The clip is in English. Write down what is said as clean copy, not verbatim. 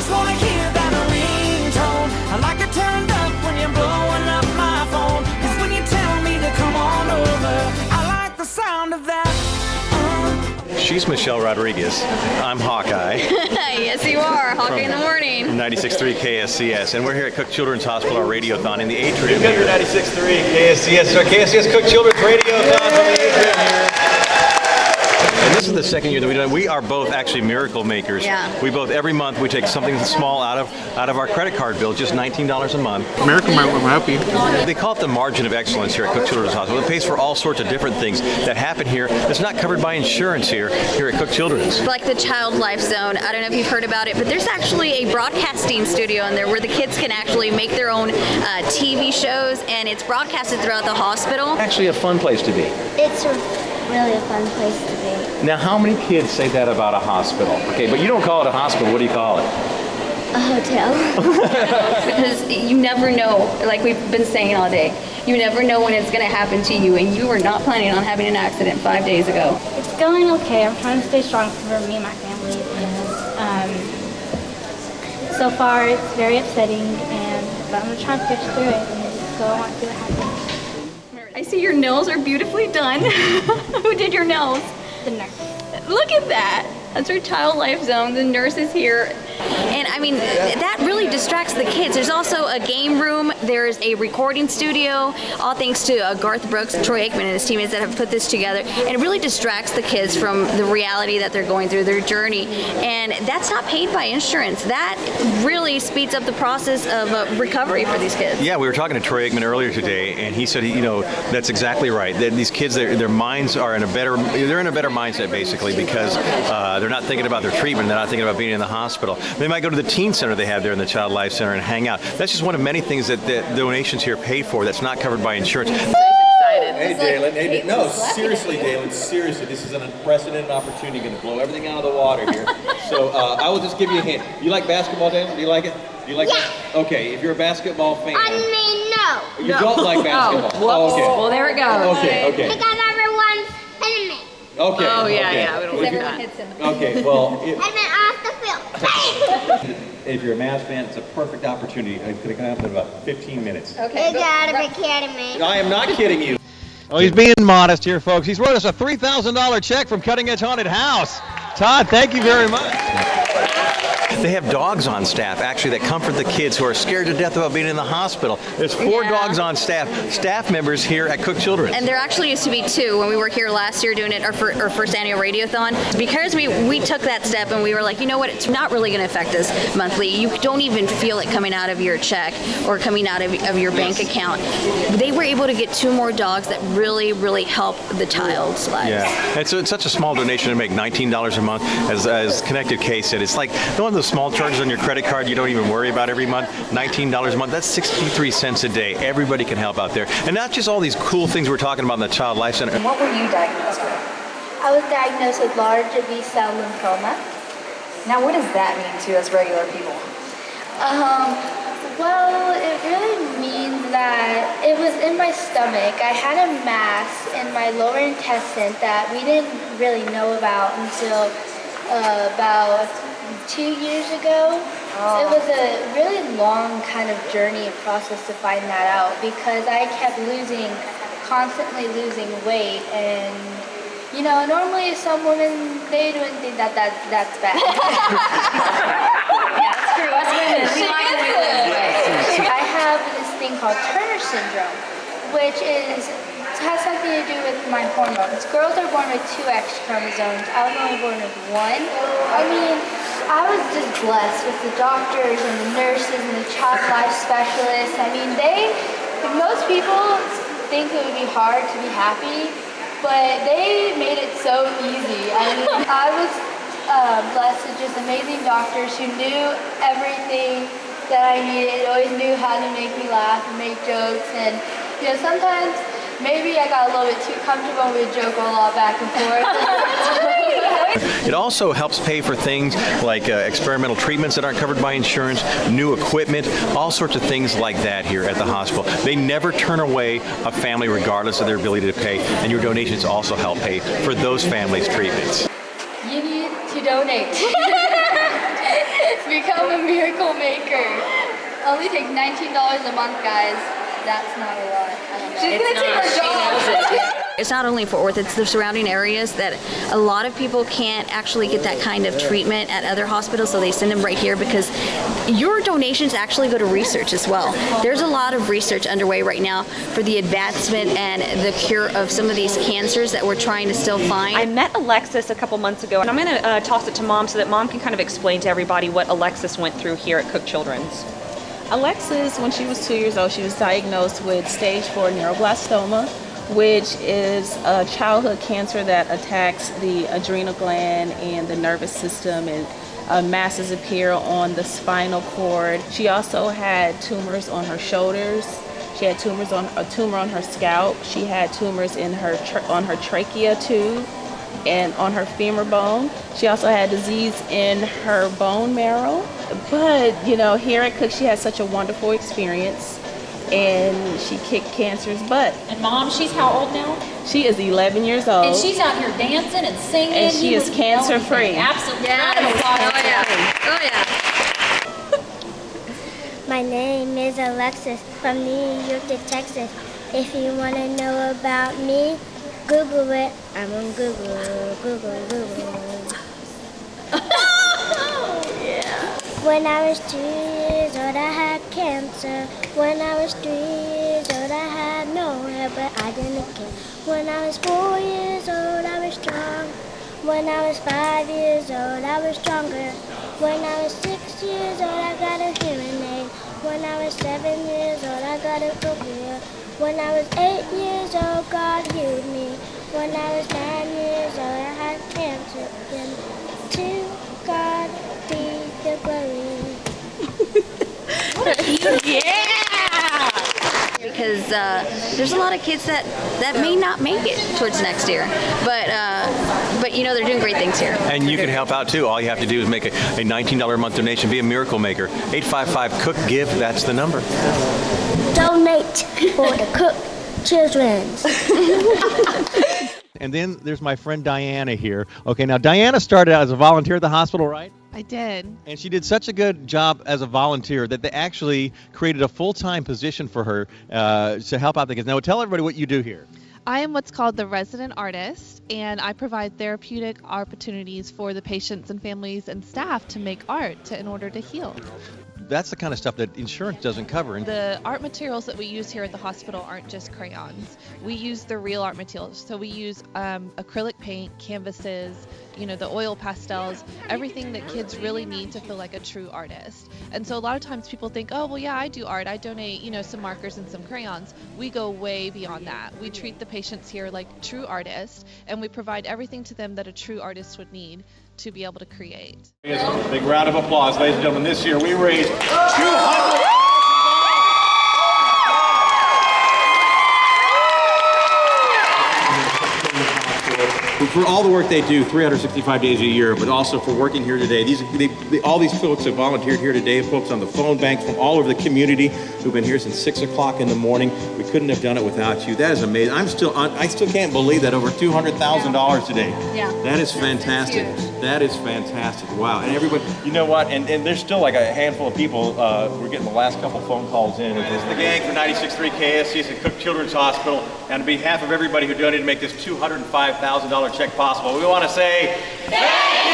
just wanna hear that ringtone. I like it turned up when you're blowing up my phone. 'Cause when you tell me to come on over, I like the sound of that. She's Michelle Rodriguez. I'm Hawkeye. Yes, you are. Hawkeye in the morning. 96.3 KSCS. And we're here at Cook Children's Hospital, our Radiothon in the atrium. You've got your 96.3 KSCS. So KSCS Cook Children's Radiothon from the atrium here. And this is the second year that we've done. We are both actually miracle makers. Yeah. We both, every month, we take something small out of our credit card bill, just $19 a month. Miracle will help you. They call it the margin of excellence here at Cook Children's Hospital. It pays for all sorts of different things that happen here that's not covered by insurance here at Cook Children's. Like the Child Life Zone. I don't know if you've heard about it, but there's actually a broadcasting studio in there where the kids can actually make their own TV shows, and it's broadcasted throughout the hospital. Actually a fun place to be. It's really a fun place to be. Now, how many kids say that about a hospital? Okay, but you don't call it a hospital. What do you call it? A hotel. Because you never know, like we've been saying all day, you never know when it's going to happen to you, and you were not planning on having an accident 5 days ago. It's going okay. I'm trying to stay strong for me and my family. And so far, it's very upsetting, but I'm going to try and push through it and just go on and see what happens. I see your nails are beautifully done. Who did your nails? The nurse. Look at that. That's our Child Life Zone. The nurse is here. And I mean, that really distracts the kids. There's also a game room. There's a recording studio. All thanks to Garth Brooks, Troy Aikman, and his teammates that have put this together. And it really distracts the kids from the reality that they're going through, their journey. And that's not paid by insurance. That really speeds up the process of recovery for these kids. Yeah, we were talking to Troy Aikman earlier today, and he said, that's exactly right. That these kids, their minds are they're in a better mindset basically because they're not thinking about their treatment. They're not thinking about being in the hospital. They might go to the teen center they have there in the Child Life Center and hang out. That's just one of many things that the donations here pay for that's not covered by insurance. Hey, Dalen. Hey, no, seriously, Dalen. Seriously, this is an unprecedented opportunity. You're going to blow everything out of the water here. So I will just give you a hint. You like basketball, Dalen? Do you like it? Do you like it? Okay, if you're a basketball fan. I mean, no. You don't like basketball. Oh, okay. Well, there it goes. Okay. Because everyone's hitting me. Okay. Oh, yeah, okay. yeah. Because everyone hits him. Okay, well, And then off the field. if you're a Mavs fan, it's a perfect opportunity. It's going to come up in about 15 minutes. Okay. You gotta be kidding me. I am not kidding you. Oh, he's being modest here, folks. He's wrote us a $3,000 check from Cutting Edge Haunted House. Todd, thank you very much. They have dogs on staff, actually, that comfort the kids who are scared to death about being in the hospital. There's 4 dogs on staff members here at Cook Children's. And there actually used to be 2 when we were here last year doing it, our first annual Radiothon. Because we took that step and we were like, you know what, it's not really going to affect us monthly. You don't even feel it coming out of your check or coming out of your bank account. They were able to get 2 more dogs that really, really help the child's lives. Yeah, and so it's such a small donation to make $19 a month. As Connected K said, it's like one of those small charges on your credit card you don't even worry about every month. $19 a month, that's 63 cents a day. Everybody can help out there. And not just all these cool things we're talking about in the Child Life Center. And what were you diagnosed with? I was diagnosed with large B-cell lymphoma. Now, what does that mean to us regular people? Well, it really means that it was in my stomach. I had a mass in my lower intestine that we didn't really know about until about 2 years ago. It was a really long kind of journey and process to find that out because I kept constantly losing weight, and normally some women, they wouldn't think that's bad. Yeah, it's true. Us women, we like to lose weight. I have this thing called Turner syndrome, which has something to do with my hormones. Girls are born with 2 X chromosomes. I was only born with 1. I mean, I was just blessed with the doctors and the nurses and the child life specialists. I mean, most people think it would be hard to be happy, but they made it so easy. I mean, I was blessed with just amazing doctors who knew everything that I needed, always knew how to make me laugh and make jokes, and sometimes maybe I got a little bit too comfortable and we'd joke a lot back and forth. It also helps pay for things like experimental treatments that aren't covered by insurance, new equipment, all sorts of things like that here at the hospital. They never turn away a family regardless of their ability to pay, and your donations also help pay for those families' treatments. You need to donate. Become a miracle maker. Only take $19 a month, guys. That's not a lot. I don't know. She's gonna take her job. It's not only Fort Worth, it's the surrounding areas that a lot of people can't actually get that kind of treatment at other hospitals, so they send them right here because your donations actually go to research as well. There's a lot of research underway right now for the advancement and the cure of some of these cancers that we're trying to still find. I met Alexis a couple months ago, and I'm going to toss it to Mom so that Mom can kind of explain to everybody what Alexis went through here at Cook Children's. Alexis, when she was 2 years old, she was diagnosed with stage 4 neuroblastoma, which is a childhood cancer that attacks the adrenal gland and the nervous system, and masses appear on the spinal cord. She also had tumors on her shoulders. She had a tumor on her scalp. She had tumors in on her trachea tube and on her femur bone. She also had disease in her bone marrow. But, here at Cook, she had such a wonderful experience, and she kicked cancer's butt. And Mom, she's how old now? She is 11 years old. And she's out here dancing and singing. And she is cancer-free. Absolutely. Yeah. Oh yeah. My name is Alexis from New York to Texas. If you want to know about me, Google it. I'm on Google. When I was 2 years old, I had cancer. When I was 3 years old, I had no hair, but I didn't care. When I was 4 years old, I was strong. When I was 5 years old, I was stronger. When I was 6 years old, I got a hearing aid. When I was 7 years old, I got a cochlear. When I was 8 years old, God healed me. When I was 9 years old, I had cancer. And to God be the glory. Yeah! Because there's a lot of kids that may not make it towards next year, but they're doing great things here. And you can help out too. All you have to do is make a $19 a month donation. Be a miracle maker. 855-COOK-GIVE. That's the number. Donate for the Cook Children's. And then there's my friend Diana here. Okay, now Diana started out as a volunteer at the hospital, right? I did. And she did such a good job as a volunteer that they actually created a full-time position for her to help out the kids. Now, tell everybody what you do here. I am what's called the resident artist, and I provide therapeutic opportunities for the patients and families and staff to make art in order to heal. That's the kind of stuff that insurance doesn't cover. The art materials that we use here at the hospital aren't just crayons. We use the real art materials. So we use acrylic paint, canvases, the oil pastels, everything that kids really need to feel like a true artist. And so a lot of times people think, oh, well, yeah, I do art. I donate, some markers and some crayons. We go way beyond that. We treat the patients here like true artists, and we provide everything to them that a true artist would need to be able to create. Big round of applause, ladies and gentlemen. This year we raised $200,000. For all the work they do 365 days a year, but also for working here today. All these folks have volunteered here today, folks on the phone banks from all over the community who've been here since 6 o'clock in the morning. We couldn't have done it without you. That is amazing. I still can't believe that over $200,000 today. Yeah. That is fantastic. That is fantastic. Wow. And everybody, you know what? And there's still like a handful of people. We're getting the last couple phone calls in. This is the gang from 96.3 KSCS at Cook Children's Hospital. And on behalf of everybody who donated to make this $205,000 check possible, we want to say thank you.